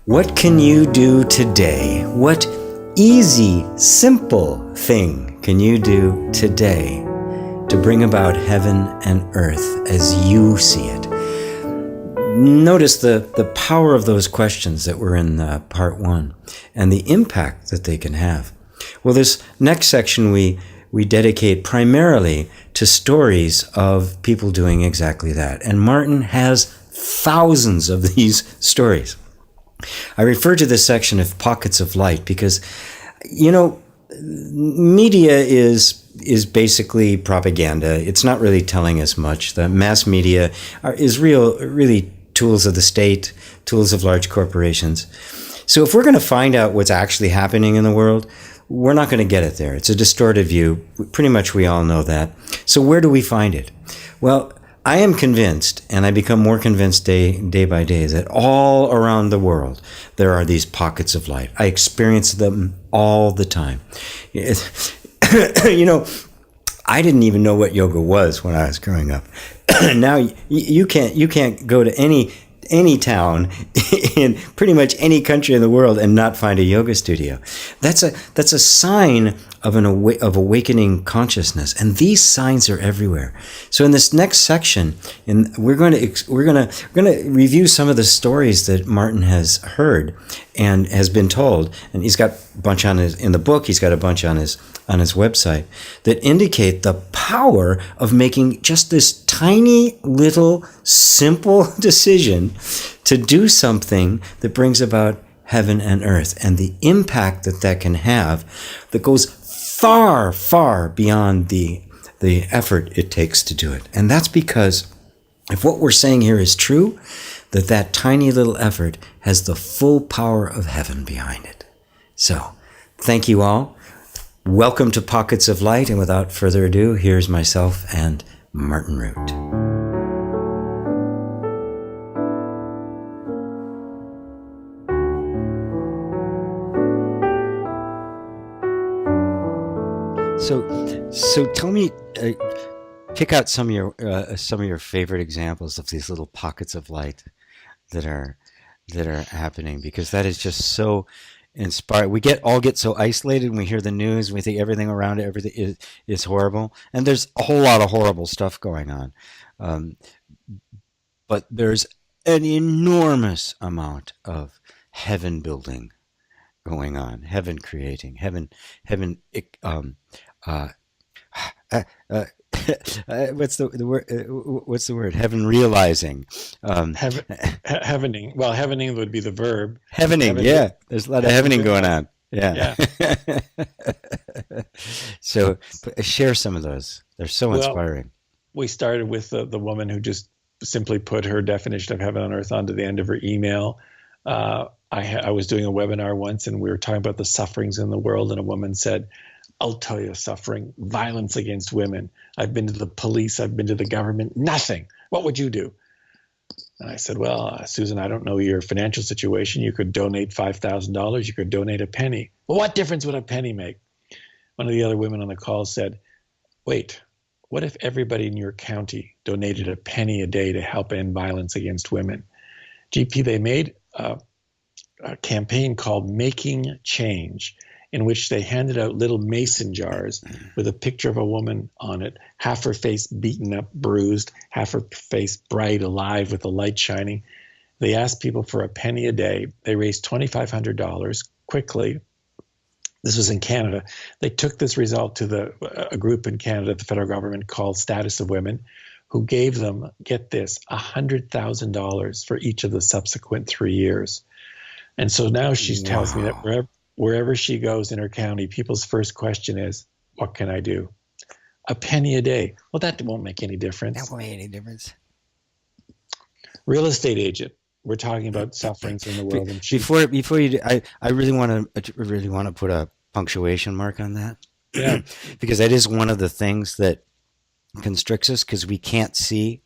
What can you do today? What easy, simple thing can you do today to bring about heaven and earth as you see it? Notice the power of those questions that were in part one and the impact that they can have. Well, this next section we dedicate primarily to stories of people doing exactly that. And Martin has thousands of these stories. I refer to this section of pockets of light because, media is basically propaganda. It's not really telling us much. The mass media is really tools of the state, tools of large corporations. So if we're going to find out what's actually happening in the world, we're not going to get it there. It's a distorted view. Pretty much we all know that. So where do we find it? Well, I am convinced, and I become more convinced day by day, that all around the world there are these pockets of light. I experience them all the time. I didn't even know what yoga was when I was growing up. Now you can't go to any town in pretty much any country in the world and not find a yoga studio. That's a sign of of awakening consciousness, and these signs are everywhere. So in this next section, we're going to review some of the stories that Martin has heard and has been told, and he's got a bunch in the book. He's got a bunch on his website that indicate the power of making just this tiny little simple decision to do something that brings about heaven and earth, and the impact that can have that goes far, far beyond the effort it takes to do it. And that's because if what we're saying here is true, that tiny little effort has the full power of heaven behind it. So, thank you all. Welcome to Pockets of Light, and without further ado, here's myself and Martin Rutte. So tell me, pick out some of your favorite examples of these little pockets of light that are happening, because that is just so inspired. We all get so isolated when we hear the news. We think everything around it, everything is horrible, and there's a whole lot of horrible stuff going on. But there's an enormous amount of heaven building going on, heaven creating, heaven. What's the word? What's the word? Heaven realizing. Heavening. Well, heavening would be the verb. Heavening, yeah. There's a lot of heavening going on. Yeah. So share some of those. They're so inspiring. We started with the woman who just simply put her definition of heaven on earth onto the end of her email. I was doing a webinar once, and we were talking about the sufferings in the world, and a woman said, "I'll tell you suffering, violence against women. I've been to the police, I've been to the government, nothing. What would you do?" And I said, "Well, Susan, I don't know your financial situation. You could donate $5,000, you could donate a penny. Well, what difference would a penny make?" One of the other women on the call said, "Wait, what if everybody in your county donated a penny a day to help end violence against women?" GP, they made a campaign called Making Change, in which they handed out little mason jars with a picture of a woman on it, half her face beaten up, bruised, half her face bright, alive with the light shining. They asked people for a penny a day. They raised $2,500 quickly. This was in Canada. They took this result to a group in Canada, the federal government, called Status of Women, who gave them, get this, $100,000 for each of the subsequent 3 years. And so now she tells me that wherever she goes in her county, people's first question is, "What can I do?" A penny a day. Well, that won't make any difference. That won't make any difference. Real estate agent. We're talking about sufferings in the world. And before you do, I really want to put a punctuation mark on that. Yeah. Because that is one of the things that constricts us, because we can't see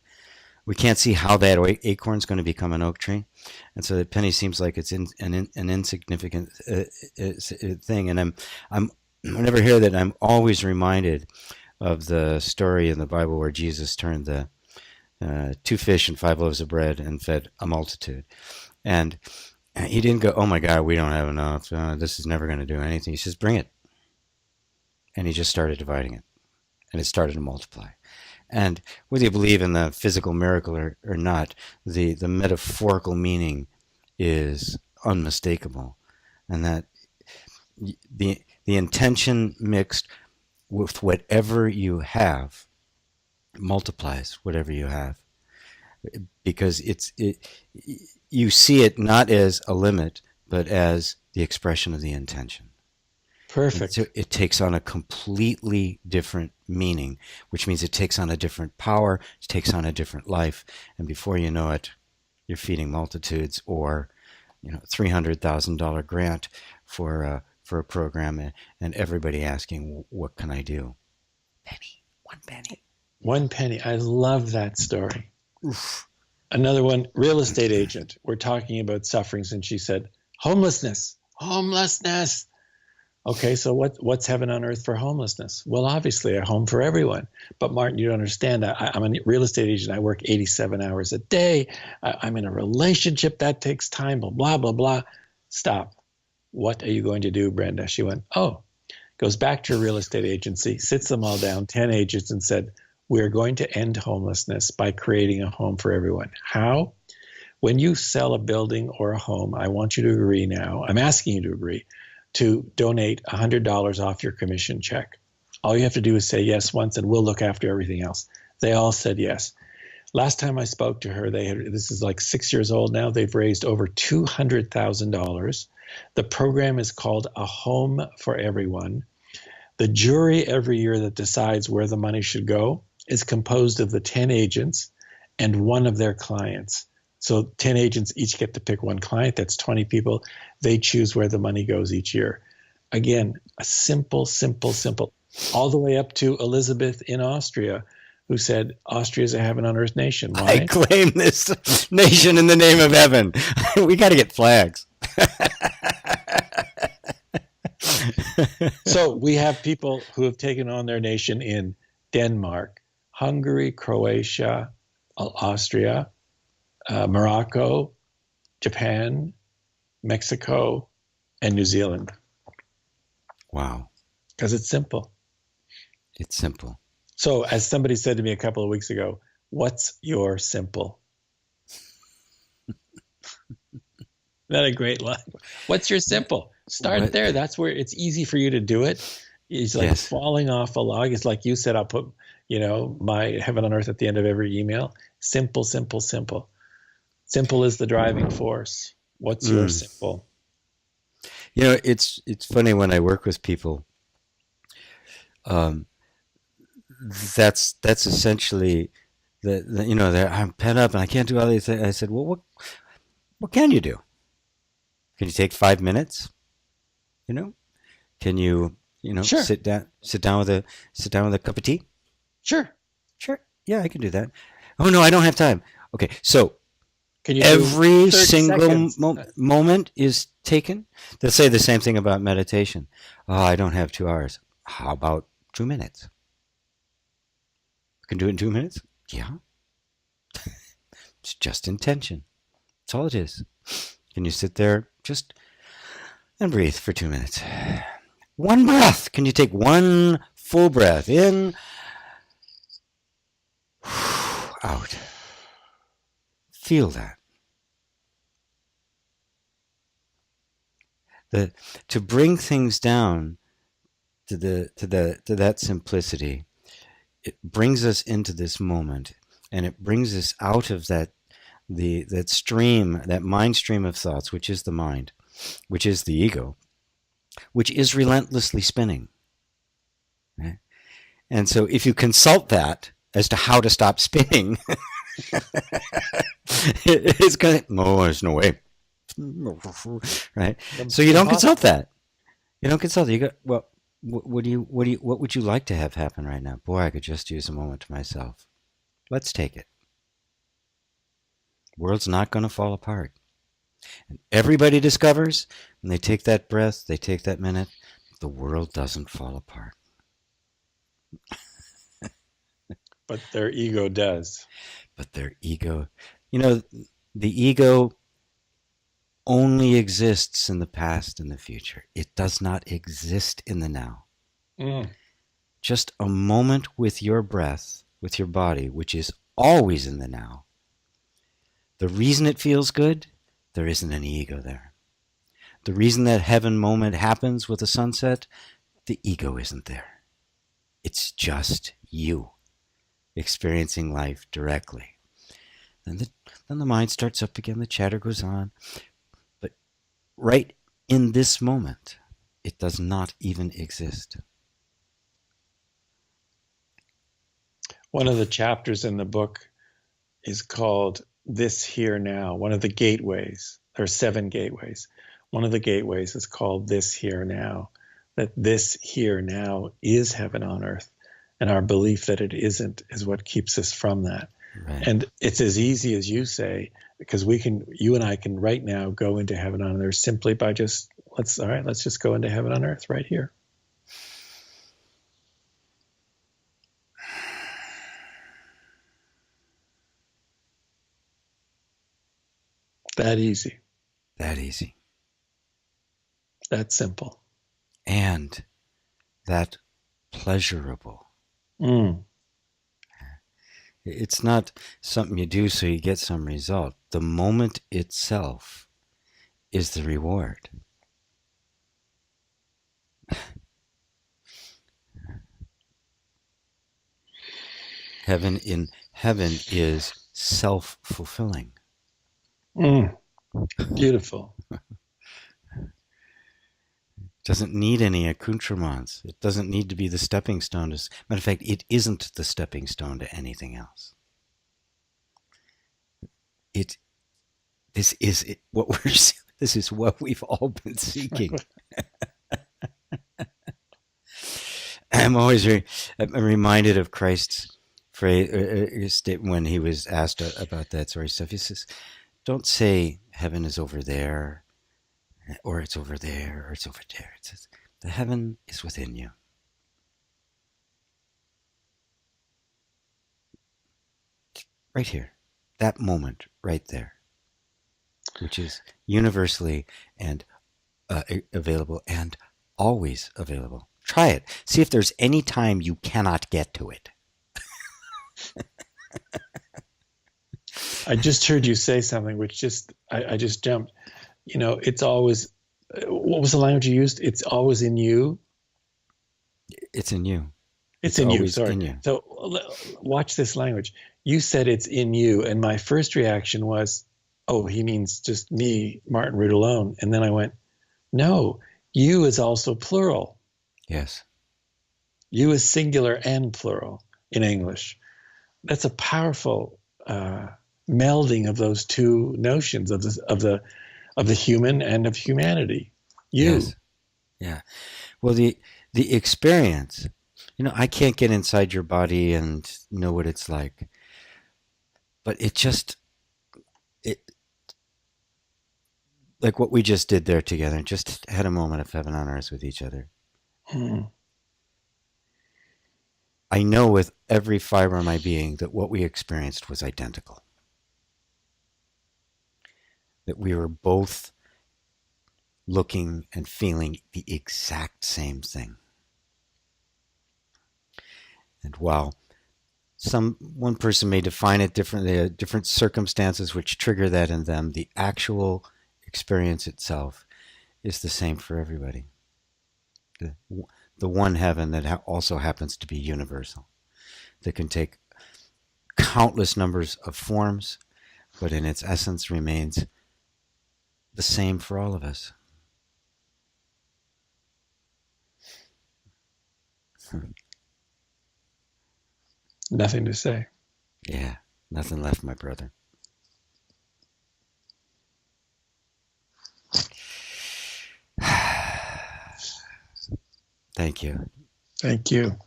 how that acorn is going to become an oak tree, and so the penny seems like it's an insignificant thing. And whenever I hear that, I'm always reminded of the story in the Bible where Jesus turned the 2 fish and 5 loaves of bread and fed a multitude, and He didn't go, oh my God, we don't have enough. This is never going to do anything. He says, bring it. And he just started dividing it. And it started to multiply. And whether you believe in the physical miracle or not, the metaphorical meaning is unmistakable. And that the intention mixed with whatever you have multiplies whatever you have. Because you see it not as a limit, but as the expression of the intention. And so Perfect. it takes on a completely different meaning, which means it takes on a different power, it takes on a different life, and before you know it, you're feeding multitudes, or $300,000 grant for a program, and everybody asking, "What can I do?" Penny, one penny. One penny. I love that story. Oof. Another one, real estate agent. We're talking about sufferings, and she said, homelessness, homelessness. Okay, so what's heaven on earth for homelessness? Well, obviously a home for everyone. But Martin, you don't understand. I'm a real estate agent. I work 87 hours a day. I'm in a relationship that takes time. Blah blah blah. Stop. What are you going to do, Brenda? She went, oh, goes back to her real estate agency, sits them all down, 10 agents, and said, we're going to end homelessness by creating a home for everyone. How? When you sell a building or a home, I want you to agree now. I'm asking you to agree to donate $100 off your commission check. All you have to do is say yes once, and we'll look after everything else. They all said yes. Last time I spoke to her, this is like 6 years old now. They've raised over $200,000. The program is called A Home for Everyone. The jury every year that decides where the money should go is composed of the 10 agents and one of their clients. So 10 agents each get to pick one client. That's 20 people. They choose where the money goes each year. Again, a simple, all the way up to Elizabeth in Austria, who said, Austria is a heaven on earth nation. Why? I claim this nation in the name of heaven. We got to get flags. So we have people who have taken on their nation in Denmark, Hungary, Croatia, Austria, Morocco, Japan, Mexico, and New Zealand. Wow. Because it's simple. It's simple. So as somebody said to me a couple of weeks ago, what's your simple? Isn't that a great line? What's your simple? Start there. That's where it's easy for you to do it. It's like falling off a log. It's like you said, I'll put, my heaven on earth at the end of every email. Simple, simple, simple. Simple is the driving force. What's your simple? It's funny when I work with people. That's essentially I'm pent up and I can't do all these things. I said, well, what can you do? Can you take 5 minutes? Can you Sure. sit down with a cup of tea? Sure. Yeah, I can do that. Oh no, I don't have time. Okay, so Can you every do 30 single seconds? moment is taken. They'll say the same thing about meditation. Oh, I don't have 2 hours. How about 2 minutes? Can do it in 2 minutes? Yeah. It's just intention. That's all it is. Can you sit there and breathe for 2 minutes? One breath. Can you take one full breath in, out? Feel that. To bring things down to that simplicity, it brings us into this moment, and it brings us out of that stream, that mind stream of thoughts, which is the mind, which is the ego, which is relentlessly spinning. Right? And so if you consult that as to how to stop spinning, it's going to, no, there's no way. Right? So you don't consult that. You don't consult it. You go, well, what would you like to have happen right now? Boy, I could just use a moment to myself. Let's take it. The world's not going to fall apart. And everybody discovers, when they take that breath, they take that minute, the world doesn't fall apart. But their ego does. But their ego, the ego only exists in the past and the future. It does not exist in the now. Mm. Just a moment with your breath, with your body, which is always in the now. The reason it feels good, there isn't any ego there. The reason that heaven moment happens with a sunset, the ego isn't there. It's just you experiencing life directly. Then the mind starts up again, the chatter goes on. But right in this moment, it does not even exist. One of the chapters in the book is called This Here Now, one of the gateways. There are 7 gateways. One of the gateways is called This Here Now, that this here now is heaven on earth. And our belief that it isn't is what keeps us from that. Right. And it's as easy as you say, because you and I can right now go into heaven on earth simply by let's just go into heaven on earth right here. That easy. That easy. That simple. And that pleasurable. Mm. It's not something you do so you get some result. The moment itself is the reward. Heaven is self-fulfilling. Mm. Beautiful. Doesn't need any accoutrements. It doesn't need to be the stepping stone. Matter of fact, it isn't the stepping stone to anything else. This is what we've all been seeking. I'm reminded of Christ's phrase when he was asked about that sort of stuff. He says, "Don't say heaven is over there, or it's over there, or it's over there. It says, the heaven is within you." Right here. That moment right there. Which is universally and available and always available. Try it. See if there's any time you cannot get to it. I just heard you say something which I just jumped. It's always, what was the language you used? It's always in you. It's in you. It's in you, always sorry. in you. So watch this language. You said it's in you, and my first reaction was, oh, he means just me, Martin Rutte alone. And then I went, no, you is also plural. Yes. You is singular and plural in English. That's a powerful melding of those two notions of the human and of humanity. You. Yes. Yeah. Well, the experience, I can't get inside your body and know what it's like, but it like what we just did there together, just had a moment of heaven on earth with each other. I know with every fiber of my being that what we experienced was identical. That we were both looking and feeling the exact same thing. And while one person may define it differently, different circumstances which trigger that in them, the actual experience itself is the same for everybody. The one heaven that also happens to be universal, that can take countless numbers of forms, but in its essence remains the same for all of us. Nothing to say. Yeah, nothing left, my brother. Thank you. Thank you.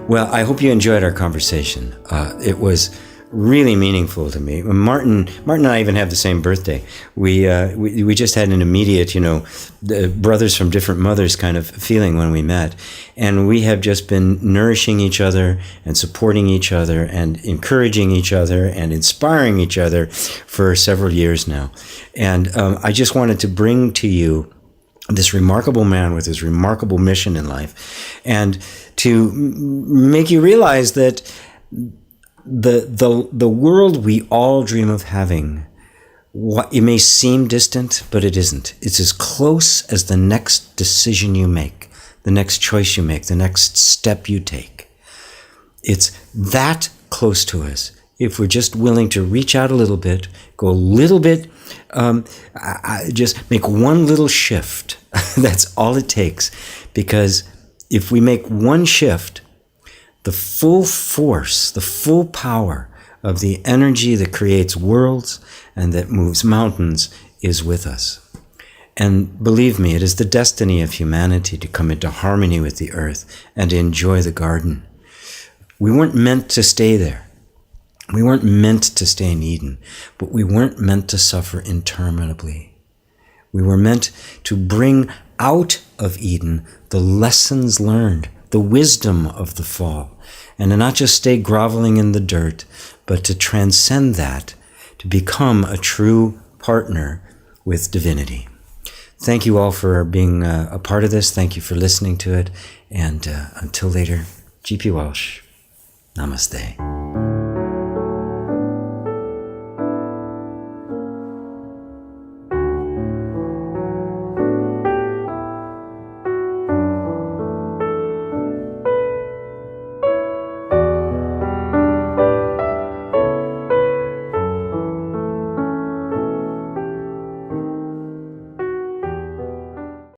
Well, I hope you enjoyed our conversation. It was really meaningful to me. Martin and I even have the same birthday. We just had an immediate, the brothers from different mothers kind of feeling when we met, and we have just been nourishing each other and supporting each other and encouraging each other and inspiring each other for several years now. And I just wanted to bring to you this remarkable man with his remarkable mission in life, and to make you realize that the world we all dream of having, it may seem distant, but it isn't. It's as close as the next decision you make, the next choice you make, the next step you take. It's that close to us. If we're just willing to reach out a little bit, go a little bit, just make one little shift. That's all it takes. Because if we make one shift, the full force, the full power of the energy that creates worlds and that moves mountains is with us. And believe me, it is the destiny of humanity to come into harmony with the earth and to enjoy the garden. We weren't meant to stay there. We weren't meant to stay in Eden, but we weren't meant to suffer interminably. We were meant to bring out of Eden the lessons learned, the wisdom of the fall, and to not just stay groveling in the dirt, but to transcend that, to become a true partner with divinity. Thank you all for being a part of this. Thank you for listening to it. And until later, G.P. Walsh. Namaste.